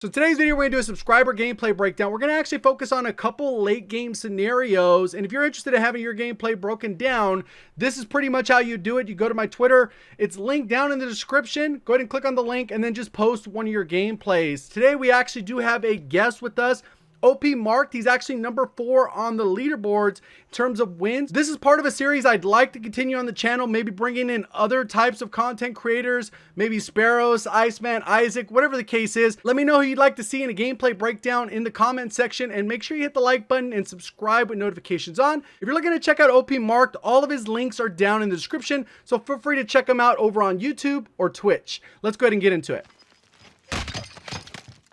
So today's video, we're going to do a subscriber gameplay breakdown. We're going to actually focus on a couple late game scenarios. And if you're interested in having your gameplay broken down, this is pretty much how you do it. You go to my Twitter. It's linked down in the description. Go ahead and click on the link and then just post one of your gameplays. Today, we actually do have a guest with us. OPMarked. He's actually number 4 on the leaderboards in terms of wins. This is part of a series I'd like to continue on the channel, maybe bringing in other types of content creators, maybe Sparrows, Iceman, Isaac, whatever the case is. Let me know who you'd like to see in a gameplay breakdown in the comment section, and make sure you hit the like button and subscribe with notifications on. If you're looking to check out OPMarked, all of his links are down in the description, so feel free to check him out over on YouTube or Twitch. Let's go ahead and get into it.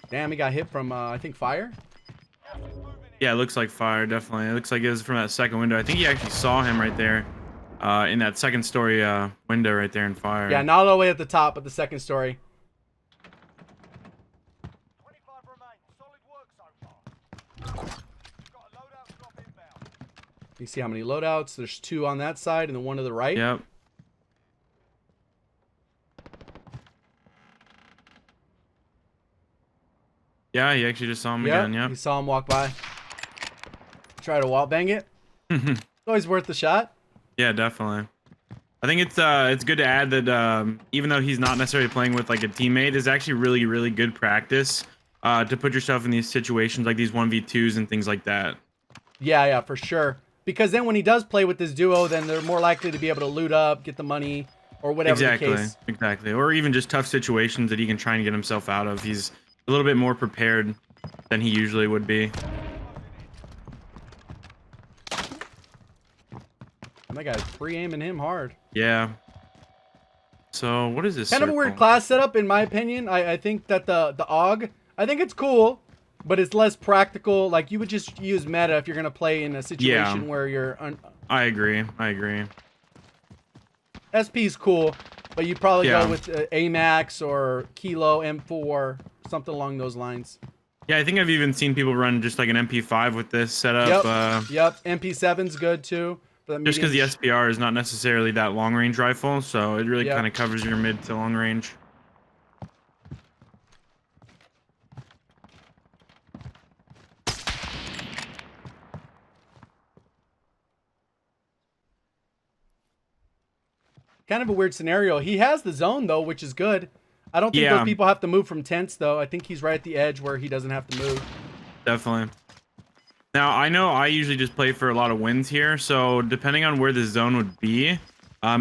Damn, he got hit from, I think, fire. Yeah, it looks like fire, definitely. It looks like it was from that second window. I think he actually saw him right there in that second story window right there in fire. Yeah, not all the way at the top, but the second story. 25 remain. Solid work so far. Got a loadout drop inbound. You see how many loadouts? There's 2 on that side and then 1 to the right. Yep. Yeah, he actually just saw him again, yeah. You saw him walk by. Try to wall bang it. It's always worth the shot. Yeah, definitely. I think it's good to add that even though he's not necessarily playing with like a teammate, it's actually really good practice to put yourself in these situations like these 1v2s and things like that. Yeah, for sure. Because then when he does play with this duo, then they're more likely to be able to loot up, get the money, or whatever the case. Exactly. Or even just tough situations that he can try and get himself out of. He's a little bit more prepared than he usually would be. And that guy's pre-aiming him hard. Yeah. So what is this? Kind of a weird class setup, in my opinion. I think that the AUG, I think it's cool, but it's less practical. Like, you would just use meta if you're gonna play in a situation where you're. I agree. SP's cool, but you'd probably go with AMAX or Kilo M4, something along those lines. Yeah, I think I've even seen people run just like an MP5 with this setup. Yep. MP7's good too. Just because the SPR is not necessarily that long range rifle, so it really kind of covers your mid to long range. Kind of a weird scenario. He has the zone though, which is good. I don't think those people have to move from tents though. I think he's right at the edge where he doesn't have to move. Definitely. Now, I know I usually just play for a lot of wins here, so depending on where the zone would be, it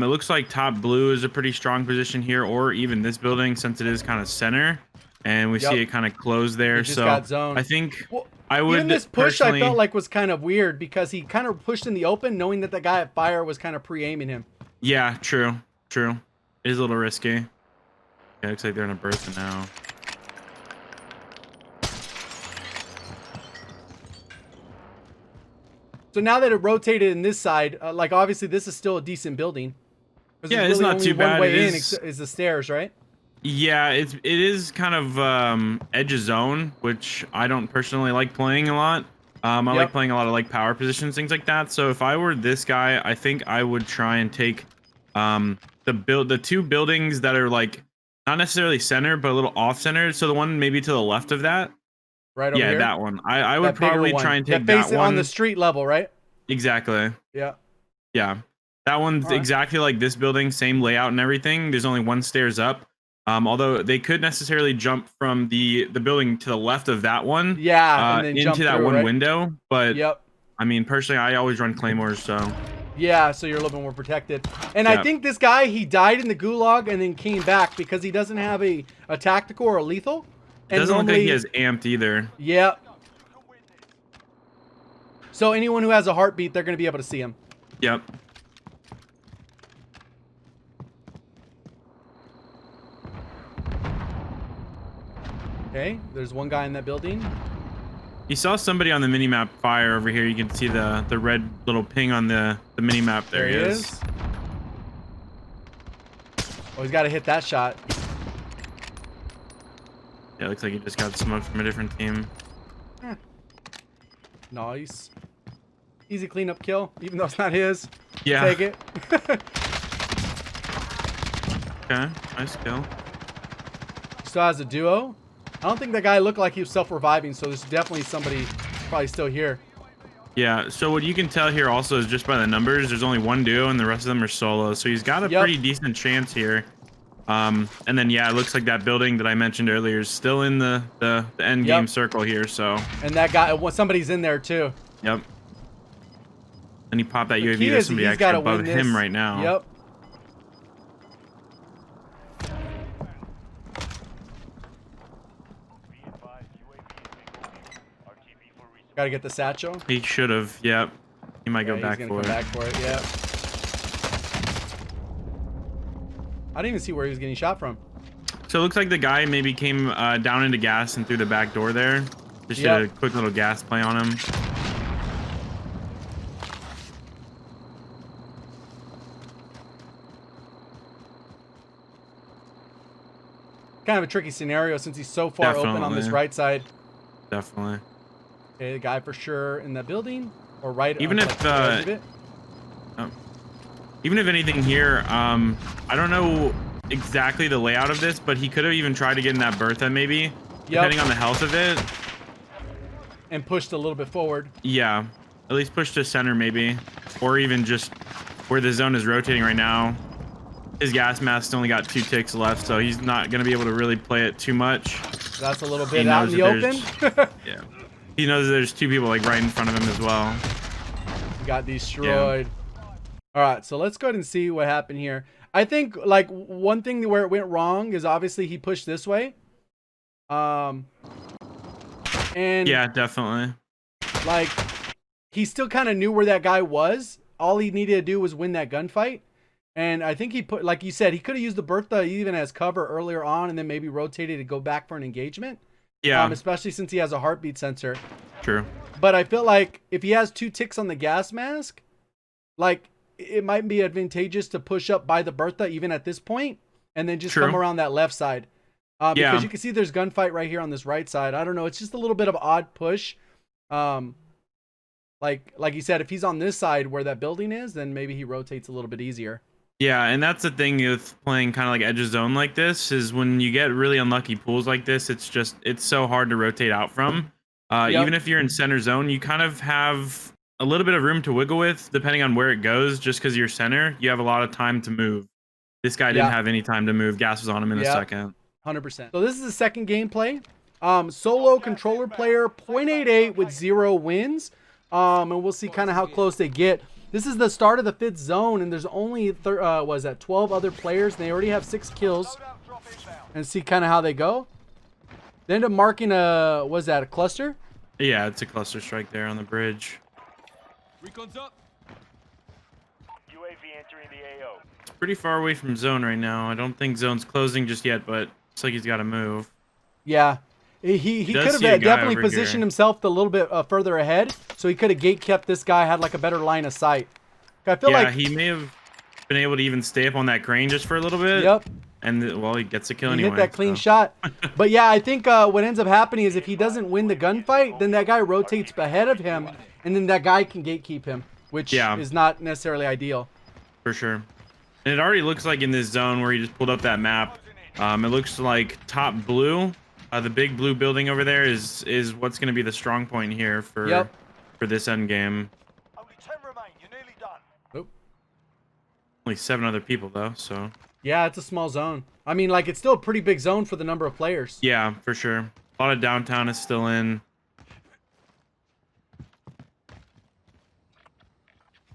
looks like top blue is a pretty strong position here, or even this building, since it is kind of center, and we see it kind of close there. So I think I would even this push I felt like was kind of weird because he kind of pushed in the open, knowing that the guy at fire was kind of pre-aiming him. Yeah, true. It is a little risky. Yeah, looks like they're in a berth now. So now that it rotated in this side, like obviously this is still a decent building. Yeah, it's not too bad. One way in is the stairs, right? Yeah, it is kind of edge of zone, which I don't personally like playing a lot. I like playing a lot of like power positions, things like that. So if I were this guy, I think I would try and take the 2 buildings that are like not necessarily center, but a little off center. So the one maybe to the left of that. Right over here? Yeah, that one. I would probably try and take that one. On the street level, right? Exactly. Yeah. Yeah. That one's exactly like this building, same layout and everything. There's only 1 stairs up. Although they could necessarily jump from the building to the left of that one. Yeah, and then into that one window. But yep. I mean, personally, I always run claymores, so. Yeah, so you're a little bit more protected. And I think this guy, he died in the gulag and then came back because he doesn't have a tactical or a lethal. It doesn't look like he has amped either. Yeah. So anyone who has a heartbeat, they're going to be able to see him. Yep. Okay, there's one guy in that building. You saw somebody on the minimap fire over here. You can see the red little ping on the minimap. There he is. Oh, he's got to hit that shot. Yeah, looks like he just got smoked from a different team. Nice. Easy cleanup kill, even though it's not his. Yeah. Take it. Okay, nice kill. Still has a duo. I don't think that guy looked like he was self-reviving, so there's definitely somebody probably still here. Yeah, so what you can tell here also is just by the numbers, there's only one duo and the rest of them are solo. So he's got a pretty decent chance here. And then yeah, it looks like that building that I mentioned earlier is still in the end game circle here. So and that guy, somebody's in there too. Yep. And he popped that The UAV. key There's is somebody he's actually gotta above win him this. right now. Yep. Gotta get the satchel. He should have. Yep. He might go back he's for gonna it. come back for it. Yep. I didn't even see where he was getting shot from. So it looks like the guy maybe came down into gas and through the back door there. Just did a quick little gas play on him. Kind of a tricky scenario since he's so far open on this right side. Definitely. Okay, the guy for sure in that building or right. Even on, if the edge of it. Even if anything here, I don't know exactly the layout of this, but he could have even tried to get in that Bertha maybe, depending on the health of it. And pushed a little bit forward. Yeah, at least push to center maybe, or even just where the zone is rotating right now. His gas mask's only got 2 ticks left, so he's not gonna be able to really play it too much. That's a little bit out in the open. Yeah, he knows there's 2 people like right in front of him as well. Got destroyed. All right, so let's go ahead and see what happened here. I think like one thing where it went wrong is obviously he pushed this way. And yeah, definitely. Like he still kind of knew where that guy was. All he needed to do was win that gunfight. And I think he put, like you said, he could have used the Bertha even as cover earlier on and then maybe rotated to go back for an engagement. Yeah. Especially since he has a heartbeat sensor. True. But I feel like if he has 2 ticks on the gas mask, like it might be advantageous to push up by the Bertha even at this point and then just come around that left side. Because you can see there's gunfight right here on this right side. I don't know. It's just a little bit of odd push. Like you said, if he's on this side where that building is, then maybe he rotates a little bit easier. Yeah, and that's the thing with playing kind of like edge of zone like this is when you get really unlucky pools like this, it's so hard to rotate out from. Even if you're in center zone, you kind of have a little bit of room to wiggle with depending on where it goes. Just because you're center, you have a lot of time to move. This guy didn't have any time to move. Gas was on him in a second. 100%. So this is the second gameplay. Solo controller player 0.88 with 0 wins. And we'll see kind of how close they get. This is the start of the 5th zone, and there's only 12 other players, and they already have 6 kills. And see kind of how they go. They end up marking a cluster? Yeah, it's a cluster strike there on the bridge. Recon's up. UAV entering the AO. It's pretty far away from zone right now. I don't think zone's closing just yet, but it's like he's got to move. Yeah. He could have definitely positioned himself a little bit further ahead, so he could have gate kept this guy, had like a better line of sight. I feel like he may have been able to even stay up on that crane just for a little bit. Yep. And well, he gets a kill anyway. Hit that clean shot. But yeah, I think what ends up happening is if he doesn't win the gunfight, then that guy rotates ahead of him, and then that guy can gatekeep him, which is not necessarily ideal. For sure. And it already looks like in this zone where he just pulled up that map, it looks like top blue. The big blue building over there is what's going to be the strong point here for this end game. Only 10 remain. You're nearly done. Oop. Only 7 other people though, so. Yeah, it's a small zone. I mean, like it's still a pretty big zone for the number of players. Yeah, for sure. A lot of downtown is still in.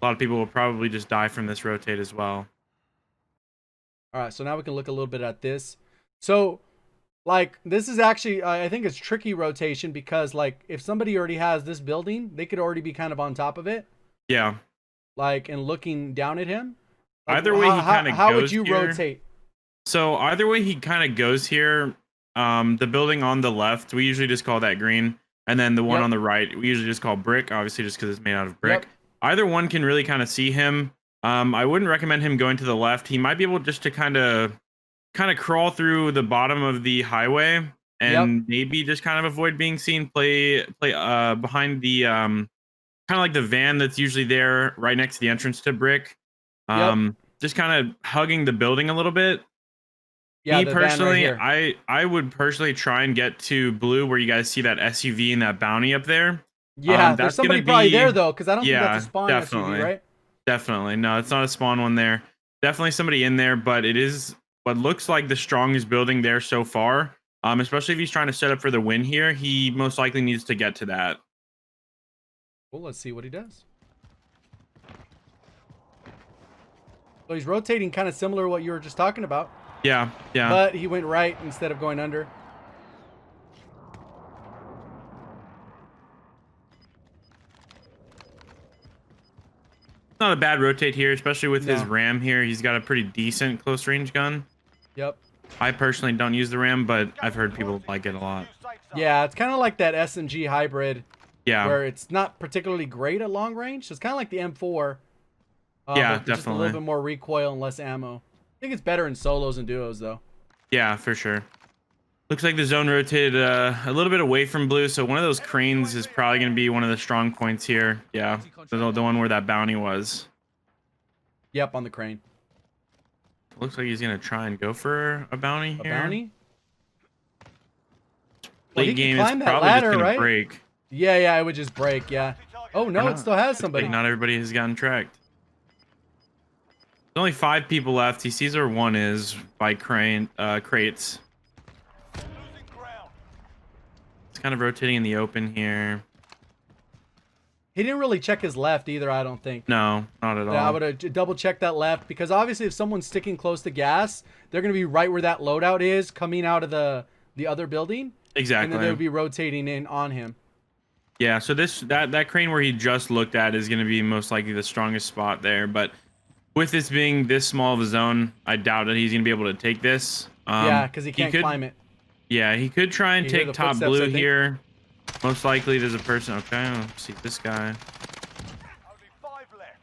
A lot of people will probably just die from this rotate as well. All right, so now we can look a little bit at this. So, like, this is actually, I think it's tricky rotation because, like, if somebody already has this building, they could already be kind of on top of it. Yeah. Like, and looking down at him. Like, either way, he kind of goes How would you here. rotate? So, either way, he kind of goes here. The building on the left, we usually just call that green. And then the one on the right, we usually just call brick, obviously just because it's made out of brick. Either one can really kind of see him. I wouldn't recommend him going to the left. He might be able just to kind of crawl through the bottom of the highway and maybe just kind of avoid being seen. Play behind the kind of like the van that's usually there right next to the entrance to brick. Just kind of hugging the building a little bit. Yeah, Me the van right personally, here. I would personally try and get to blue where you guys see that SUV and that bounty up there. Yeah, there's That's gonna somebody probably there be, though, because I don't think that's a yeah, spawn SUV, definitely. right? Definitely. No, it's not a spawn one there. Definitely somebody in there, but it is what looks like the strongest building there so far. Especially if he's trying to set up for the win here, he most likely needs to get to that. Well, let's see what he does. So he's rotating kind of similar to what you were just talking about. Yeah, yeah. But he went right instead of going under. Not a bad rotate here, especially with his No. ram here. He's got a pretty decent close range gun. Yep. I personally don't use the ram, but I've heard people like it a lot. Yeah, it's kind of like that S&G hybrid. Yeah. Where it's not particularly great at long range. So it's kind of like the M4. Yeah, but just a definitely. little bit more recoil and less ammo. I think it's better in solos and duos, though. Yeah, for sure. Looks like the zone rotated a little bit away from blue, so one of those cranes is probably going to be one of the strong points here. Yeah, the one where that bounty was. Yep, on the crane. Looks like he's going to try and go for a bounty here. A bounty? Late he game can is climb that probably ladder, just going right? to break. Yeah, it would just break, yeah. Oh, no, it still has somebody. Like not everybody has gotten tracked. There's only 5 people left. He sees where one is by crates. It's kind of rotating in the open here. He didn't really check his left either, I don't think. No, not at all. Yeah, I would have double checked that left because obviously if someone's sticking close to gas, they're going to be right where that loadout is coming out of the other building. Exactly. And then they would be rotating in on him. Yeah, so that crane where he just looked at is going to be most likely the strongest spot there. But with this being this small of a zone, I doubt that he's going to be able to take this. Yeah, because he can't climb it. Yeah, he could try and take top footsteps, blue here. Most likely there's a person. Okay, let's see this guy. Only 5 left.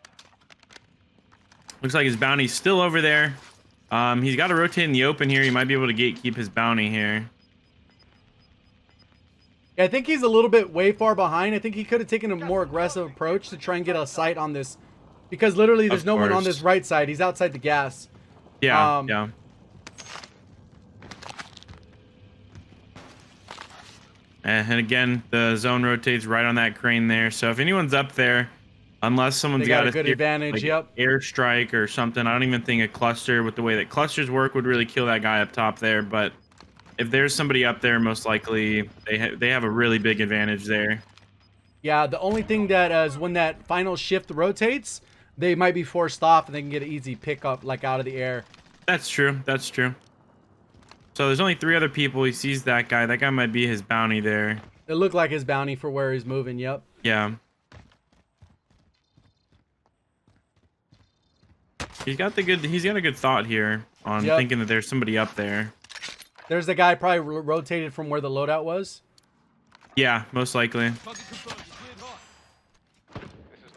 Looks like his bounty's still over there. He's got to rotate in the open here. He might be able to gatekeep his bounty here. Yeah, I think he's a little bit way far behind. I think he could have taken a more aggressive approach to try and get a sight on this. Because literally there's no one on this right side. He's outside the gas. Yeah, yeah. And again, the zone rotates right on that crane there. So if anyone's up there, unless someone's got a good advantage, like yep. airstrike or something, I don't even think a cluster with the way that clusters work would really kill that guy up top there. But if there's somebody up there, most likely they have a really big advantage there. Yeah, the only thing that is when that final shift rotates, they might be forced off and they can get an easy pickup like out of the air. That's true. That's true. So there's only 3 other people. He sees that guy. That guy might be his bounty there. It looked like his bounty for where he's moving. Yep. Yeah. He's got a good thought here on thinking that there's somebody up there. There's the guy probably rotated from where the loadout was. Yeah, most likely. This is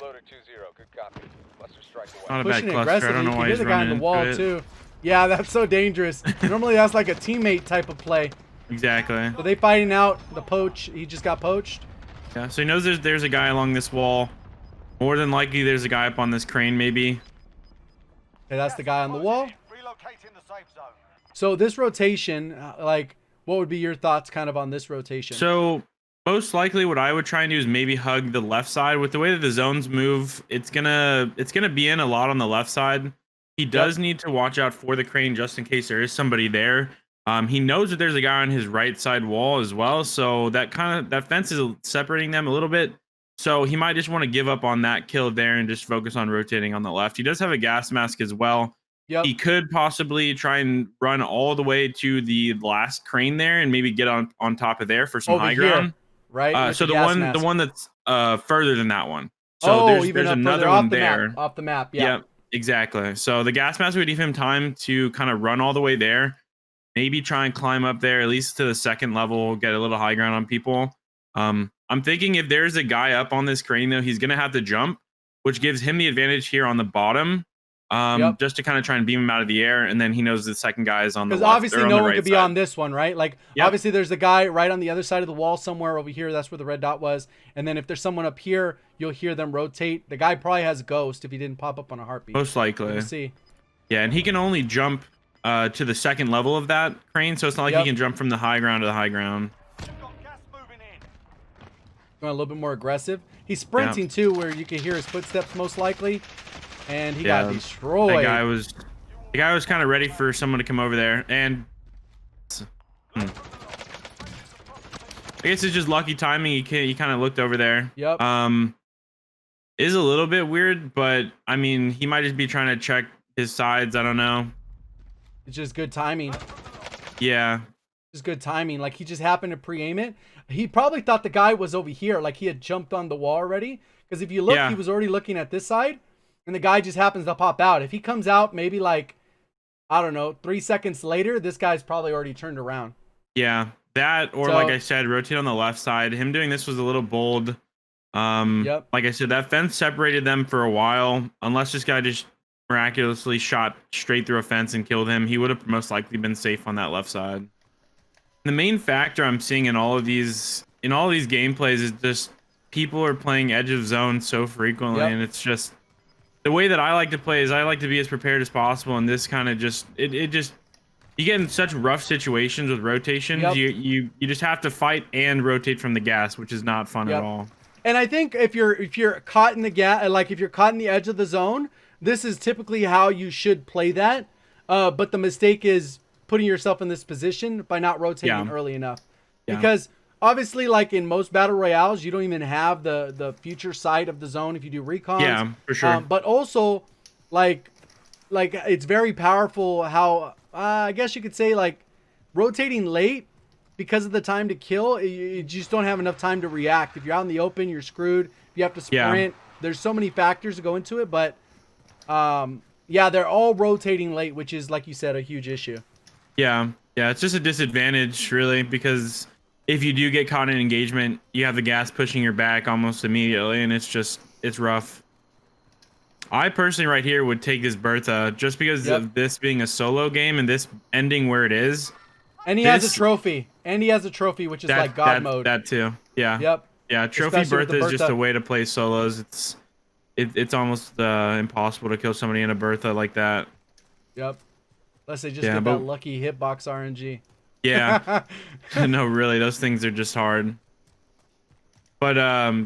loader 2-0. Good copy. Cluster strike away. Not a bad Pushing cluster. aggressively. I don't know You why can hear he's the guy on running the wall into it. too. Yeah, that's so dangerous. Normally that's like a teammate type of play. Exactly. So they fighting out the poach. He just got poached. Yeah, so he knows there's a guy along this wall. More than likely there's a guy up on this crane maybe. Okay, that's the guy on the wall. Relocating the safe zone. So this rotation, like, what would be your thoughts kind of on this rotation? So most likely what I would try and do is maybe hug the left side. With the way that the zones move, it's gonna be in a lot on the left side. He does need to watch out for the crane just in case there is somebody there. He knows that there's a guy on his right side wall as well, so that fence is separating them a little bit. So he might just want to give up on that kill there and just focus on rotating on the left. He does have a gas mask as well. Yep. He could possibly try and run all the way to the last crane there and maybe get on top of there for some Over high here, ground. right? So the one that's further than that one. So So even there's up another further one off the there. map, off the map. Yeah. Yep, exactly. So the gas mask would give him time to kind of run all the way there. Maybe try and climb up there, at least to the second level, get a little high ground on people. I'm thinking if there's a guy up on this crane, though, he's going to have to jump, which gives him the advantage here on the bottom, just to kind of try and beam him out of the air. And then he knows the second guy is on the left. Because obviously no one right could be side. on this one, right? Like, obviously there's the guy right on the other side of the wall somewhere over here. That's where the red dot was. And then if there's someone up here, you'll hear them rotate. The guy probably has Ghost if he didn't pop up on a heartbeat. Most likely. We'll see. Yeah, and he can only jump to the second level of that crane, so it's not like he can jump from the high ground to the high ground. We've got gas moving in. Going a little bit more aggressive. He's sprinting too, where you can hear his footsteps most likely, and he got destroyed. The guy was kind of ready for someone to come over there, and I guess it's just lucky timing. He kind of looked over there. Yep. Is a little bit weird, but I mean, he might just be trying to check his sides. I don't know. It's just good timing. Yeah. Just good timing. Like, he just happened to pre-aim it. He probably thought the guy was over here, like he had jumped on the wall already. Because if you look, he was already looking at this side, and the guy just happens to pop out. If he comes out maybe like, I don't know, 3 seconds later, this guy's probably already turned around. Yeah, that, or like I said, rotate on the left side. Him doing this was a little bold. Like I said, that fence separated them for a while. Unless this guy just miraculously shot straight through a fence and killed him, he would have most likely been safe on that left side. The main factor I'm seeing in all of these gameplays is just people are playing edge of zone so frequently, and it's just the way that I like to play is I like to be as prepared as possible, and this kind of just you get in such rough situations with rotations. You just have to fight and rotate from the gas, which is not fun at all. And I think if you're caught in the like if you're caught in the edge of the zone, this is typically how you should play that. But the mistake is putting yourself in this position by not rotating early enough. Because obviously, like in most battle royales, you don't even have the future side of the zone if you do recons. Yeah, for sure. But also, like it's very powerful how I guess you could say, like, rotating late because of the time to kill. You just don't have enough time to react. If you're out in the open, you're screwed. If you have to sprint, there's so many factors to go into it. But yeah, they're all rotating late, which is, like you said, a huge issue. Yeah, it's just a disadvantage, really, because if you do get caught in engagement, you have the gas pushing your back almost immediately, and it's rough. I personally, right here, would take this Bertha just because of this being a solo game and this ending where it is. And he has a trophy. Which is like God mode. That too. Yeah. Yeah, trophy Bertha is just a way to play solos. It's almost impossible to kill somebody in a Bertha like that. Yep. Unless they just get that lucky hitbox RNG. Yeah. No, really, those things are just hard. But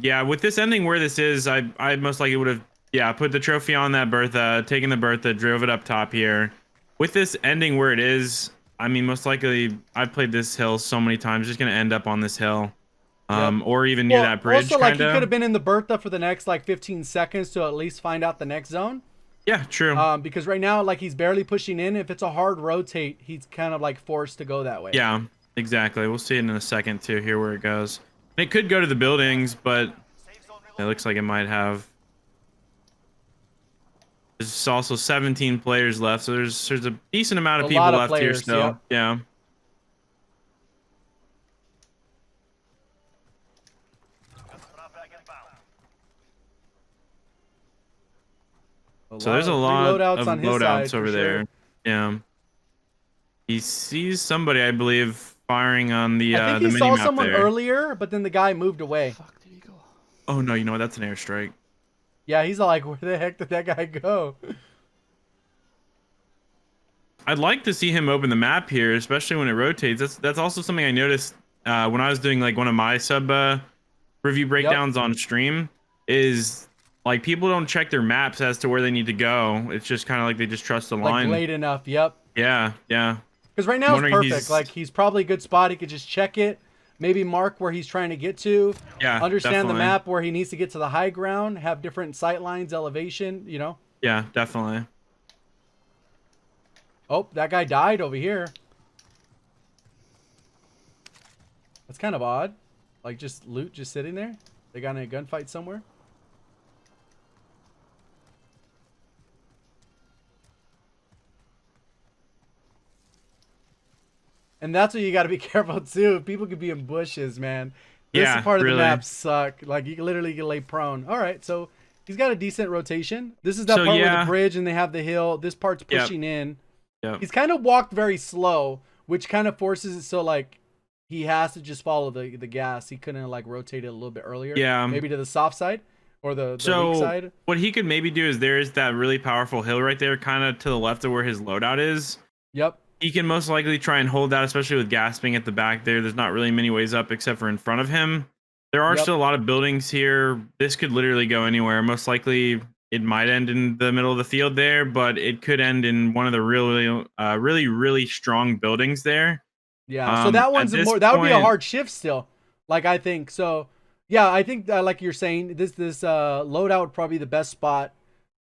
yeah, with this ending where this is, I most likely would have put the trophy on that Bertha, taken the Bertha, drove it up top here. With this ending where it is, I mean, most likely I've played this hill so many times, just gonna end up on this hill. Or even near that bridge. Also, like, he could have been in the Bertha for the next like 15 seconds to at least find out the next zone. Yeah, true. Because right now, like, he's barely pushing in. If it's a hard rotate, he's kind of like forced to go that way. Yeah, exactly. We'll see it in a second too, here where it goes. It could go to the buildings, but it looks like it might have. There's also 17 players left, so there's a decent amount of people left here still. Yeah. So there's a lot of loadouts over there. Yeah. He sees somebody, I believe, firing on the I think he saw someone earlier, but then the guy moved away. Fuck did he go? Oh no, you know what? That's an airstrike. Yeah, he's like, where the heck did that guy go? I'd like to see him open the map here, especially when it rotates. That's also something I noticed when I was doing like one of my sub review breakdowns on stream. Is like people don't check their maps as to where they need to go. It's just kind of like they just trust the line. Like late enough. Yep. Yeah. Because right now it's perfect. Like, he's probably a good spot. He could just check it. Maybe mark where he's trying to get to. Yeah. Understand the map where he needs to get to the high ground. Have different sight lines, elevation. You know. Yeah, definitely. Oh, that guy died over here. That's kind of odd. Like, just loot just sitting there. They got in a gunfight somewhere. And that's what you got to be careful too. People could be in bushes, man. This part of the map suck. Like, you literally get lay prone. All right, so he's got a decent rotation. This is that part where the bridge and they have the hill. This part's pushing in. Yep. He's kind of walked very slow, which kind of forces it so, like, he has to just follow the gas. He couldn't, like, rotate it a little bit earlier. Yeah. Maybe to the soft side or the weak side. What he could maybe do is there is that really powerful hill right there, kind of to the left of where his loadout is. Yep. He can most likely try and hold that, especially with gasping at the back there. There's not really many ways up except for in front of him. There are Yep. still a lot of buildings here. This could literally go anywhere. Most likely, it might end in the middle of the field there, but it could end in one of the really strong buildings there. Yeah. So that At one's this more. That would be a point, hard shift still. Like I think so. Yeah, I think like you're saying, this loadout would probably be the best spot.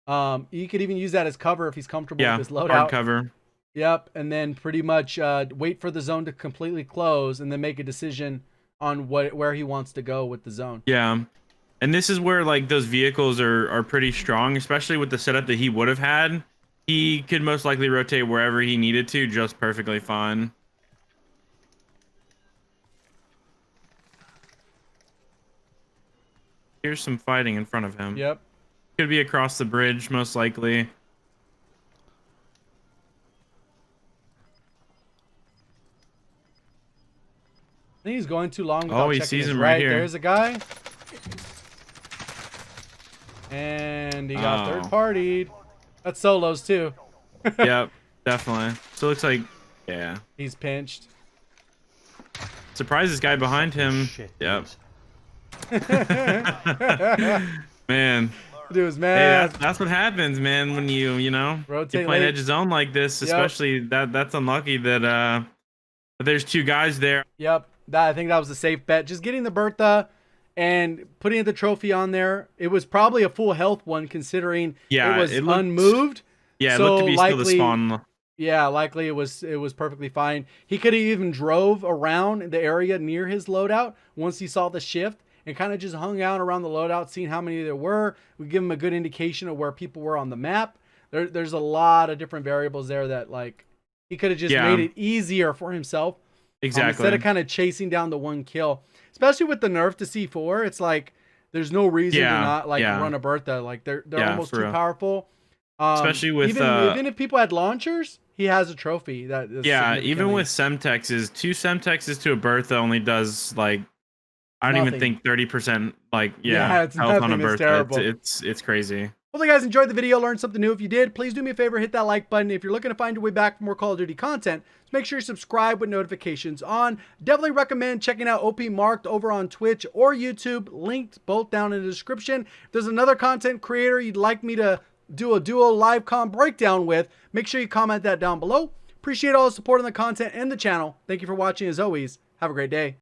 You could even use that as cover if he's comfortable yeah, with his loadout. hard cover. Yep, and then pretty much wait for the zone to completely close, and then make a decision on where he wants to go with the zone. Yeah. And this is where like those vehicles are pretty strong, especially with the setup that he would have had. He could most likely rotate wherever he needed to just perfectly fine. Here's some fighting in front of him. Yep. Could be across the bridge, most likely. I think he's going too long without Oh, he checking sees his him right here. There's a guy. And he got third partied. That's solos too. Yep, definitely. So it looks like, yeah. He's pinched. Surprise this guy behind him. Yep. Man. Dude was Hey, mad. that's what happens, man, when you Rotate you play an late. edge zone like this, especially that's unlucky that there's two guys there. Yep. I think that was a safe bet. Just getting the Bertha and putting the trophy on there. It was probably a full health one considering Yeah, it was it looked- unmoved. Yeah, it So looked to be still the spawn. Yeah, likely it was perfectly fine. He could have even drove around the area near his loadout once he saw the shift and kind of just hung out around the loadout, seeing how many there were. We give him a good indication of where people were on the map. There's a lot of different variables there that like he could have just made it easier for himself. Exactly. Instead of kind of chasing down the one kill, especially with the nerf to C4, it's like there's no reason to not like run a Bertha. Like they're almost too powerful. Especially with even if people had launchers, he has a trophy. Even with Semtexes, 2 Semtexes to a Bertha only does like I don't even think 30% like it's health on a nothing. It's Bertha. terrible. It's crazy. Hopefully you guys enjoyed the video, learned something new. If you did, please do me a favor, hit that like button. If you're looking to find your way back for more Call of Duty content, just make sure you subscribe with notifications on. Definitely recommend checking out OPMarked over on Twitch or YouTube, linked both down in the description. If there's another content creator you'd like me to do a duo live com breakdown with, make sure you comment that down below. Appreciate all the support on the content and the channel. Thank you for watching as always. Have a great day.